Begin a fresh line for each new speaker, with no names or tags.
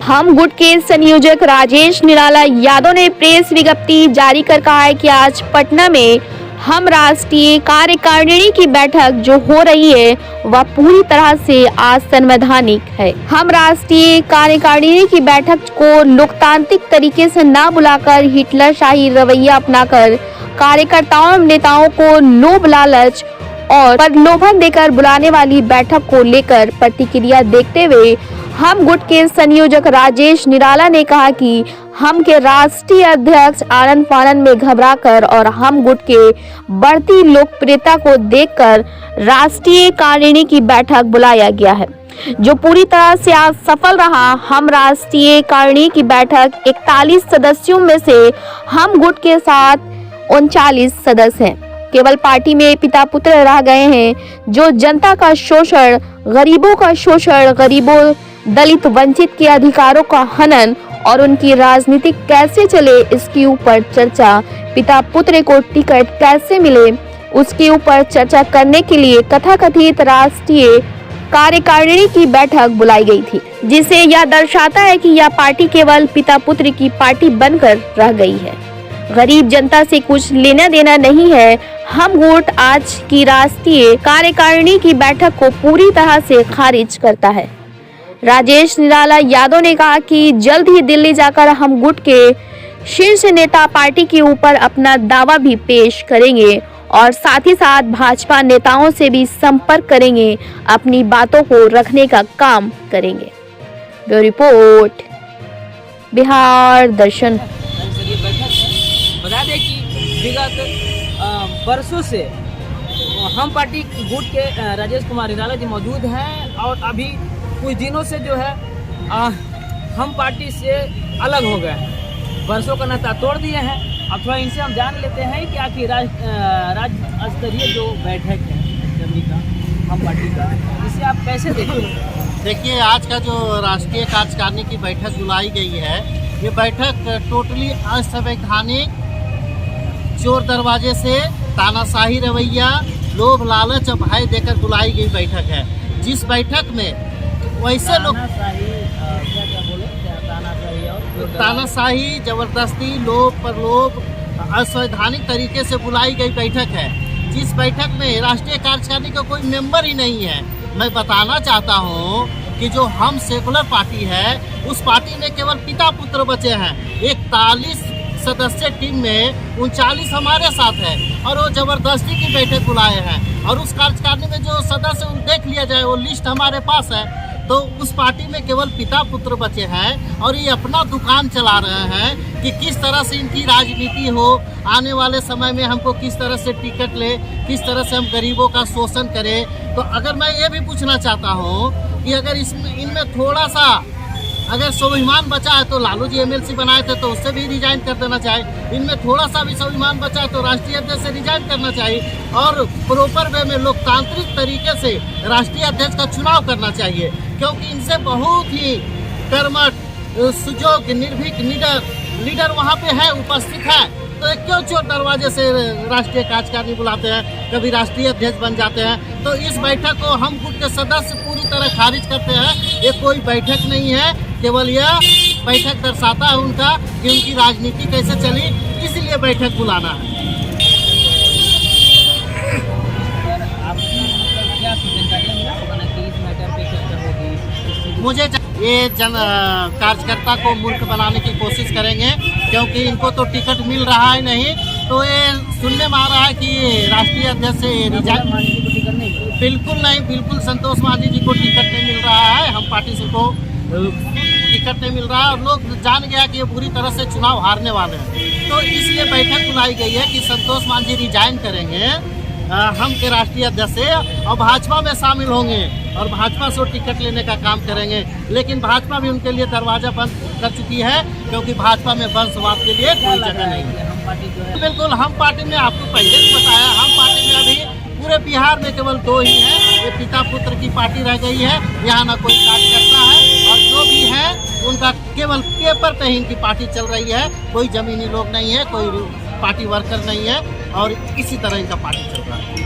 हम गुट के संयोजक राजेश निराला यादव ने प्रेस विज्ञप्ति जारी कर कहा है कि आज पटना में हम राष्ट्रीय कार्यकारिणी की बैठक जो हो रही है वह पूरी तरह से असंवैधानिक है। हम राष्ट्रीय कार्यकारिणी की बैठक को लोकतांत्रिक तरीके से न बुलाकर हिटलरशाही रवैया अपनाकर कार्यकर्ताओं एवं नेताओं को लोभ लालच और प्रलोभन देकर बुलाने वाली बैठक को लेकर प्रतिक्रिया देखते हुए हम गुट के संयोजक राजेश निराला ने कहा कि हम के राष्ट्रीय अध्यक्ष आनन फानन में घबराकर और हम गुट के बढ़ती लोकप्रियता को देखकर राष्ट्रीय कार्यकारिणी की बैठक बुलाया गया है, जो पूरी तरह से असफल रहा। हम राष्ट्रीय कार्यकारिणी की बैठक 41 सदस्यों में से हम गुट के साथ 39 सदस्य हैं। केवल पार्टी में पिता पुत्र रह गए हैं, जो जनता का शोषण, गरीबों का शोषण, गरीबों दलित वंचित के अधिकारों का हनन और उनकी राजनीति कैसे चले इसके ऊपर चर्चा, पिता पुत्र को टिकट कैसे मिले उसके ऊपर चर्चा करने के लिए तथाकथित राष्ट्रीय कार्यकारिणी की बैठक बुलाई गई थी, जिसे यह दर्शाता है कि यह पार्टी केवल पिता पुत्र की पार्टी बनकर रह गई है। गरीब जनता से कुछ लेना देना नहीं है। हम गुट आज की राष्ट्रीय कार्यकारिणी की बैठक को पूरी तरह से खारिज करता है। राजेश निराला यादव ने कहा कि जल्द ही दिल्ली जाकर हम गुट के शीर्ष नेता पार्टी के ऊपर अपना दावा भी पेश करेंगे और साथ ही साथ भाजपा नेताओं से भी संपर्क करेंगे, अपनी बातों को रखने का काम करेंगे। ब्यूरो रिपोर्ट, बिहार दर्शन।
बता दें कि विगत वर्षों से हम पार्टी गुट के राजेश कुमार निराला जी मौजूद हैं और अभी कुछ दिनों से जो है हम पार्टी से अलग हो गए, वर्षों का नाता तोड़ दिए हैं। अब थोड़ा इनसे हम जान लेते हैं कि आखिर राज्य स्तरीय जो बैठक है दिल्ली का हम पार्टी का, इसे आप कैसे देखें?
देखिए, आज का जो राष्ट्रीय कार्यकारिणी की बैठक बुलाई गई है, ये बैठक टोटली असंवैधानिक, चोर दरवाजे से तानाशाही रवैया, लोभ लालच और भय देकर बुलाई गई बैठक है। जिस बैठक में वैसे लोग तानाशाही, जबरदस्ती, लोभ प्रलोभ, असंवैधानिक तरीके से बुलाई गई बैठक है। जिस बैठक में राष्ट्रीय कार्यकारिणी का कोई मेंबर ही नहीं है। मैं बताना चाहता हूँ कि जो हम सेकुलर पार्टी है, उस पार्टी में केवल पिता पुत्र बचे हैं। 41 सदस्य टीम में 39 हमारे साथ है और वो जबरदस्ती की बैठक बुलाए हैं। और उस कार्यकारिणी में जो सदस्य देख लिया जाए, वो लिस्ट हमारे पास है। तो उस पार्टी में केवल पिता पुत्र बचे हैं और ये अपना दुकान चला रहे हैं कि किस तरह से इनकी राजनीति हो, आने वाले समय में हमको किस तरह से टिकट ले, किस तरह से हम गरीबों का शोषण करें। तो अगर मैं ये भी पूछना चाहता हूँ कि अगर इनमें थोड़ा सा अगर स्वाभिमान बचा है तो लालू जी एमएलसी बनाए थे तो उससे भी रिजाइन कर देना चाहिए। इनमें थोड़ा सा भी स्वाभिमान बचा है तो राष्ट्रीय अध्यक्ष से रिजाइन करना चाहिए और प्रॉपर वे में लोकतांत्रिक तरीके से राष्ट्रीय अध्यक्ष का चुनाव करना चाहिए, क्योंकि इनसे बहुत ही कर्मठ, सुजोग, निर्भीक लीडर वहाँ पे है, उपस्थित है। तो क्यों चोर दरवाजे से राष्ट्रीय कार्यकारिणी बुलाते हैं, कभी राष्ट्रीय अध्यक्ष बन जाते हैं। तो इस बैठक को हम गुट के सदस्य पूरी तरह खारिज करते हैं। ये कोई बैठक नहीं है, केवल यह बैठक दर्शाता है उनका कि उनकी राजनीति कैसे चली, इसलिए बैठक बुलाना है। मुझे ये जन कार्यकर्ता को मूर्ख बनाने की कोशिश करेंगे, क्योंकि इनको तो टिकट मिल रहा है नहीं। तो ये सुनने में आ रहा है कि राष्ट्रीय अध्यक्ष से रिजाइन, बिल्कुल नहीं, बिल्कुल संतोष मांझी जी को टिकट नहीं मिल रहा है। हम पार्टी से को टिकट नहीं मिल रहा है और लोग जान गया कि ये बुरी तरह से चुनाव हारने वाले हैं। तो इसलिए बैठक बुलाई गई है कि संतोष मांझी रिजाइन करेंगे हम के राष्ट्रीय अध्यक्ष से और भाजपा में शामिल होंगे और भाजपा से टिकट लेने का काम करेंगे। लेकिन भाजपा भी उनके लिए दरवाजा बंद कर चुकी है, क्योंकि भाजपा में वंशवाद के लिए कोई जगह नहीं है। बिल्कुल, हम पार्टी में आपको पहले भी बताया, हम पार्टी में अभी पूरे बिहार में केवल 2 ही हैं। ये पिता पुत्र की पार्टी रह गई है, यहाँ ना कोई कार्यकर्ता है और जो भी है उनका केवल पेपर पे ही इनकी पार्टी चल रही है। कोई जमीनी लोग नहीं है, कोई पार्टी वर्कर नहीं है और इसी तरह इनका पार्टी चल रहा है।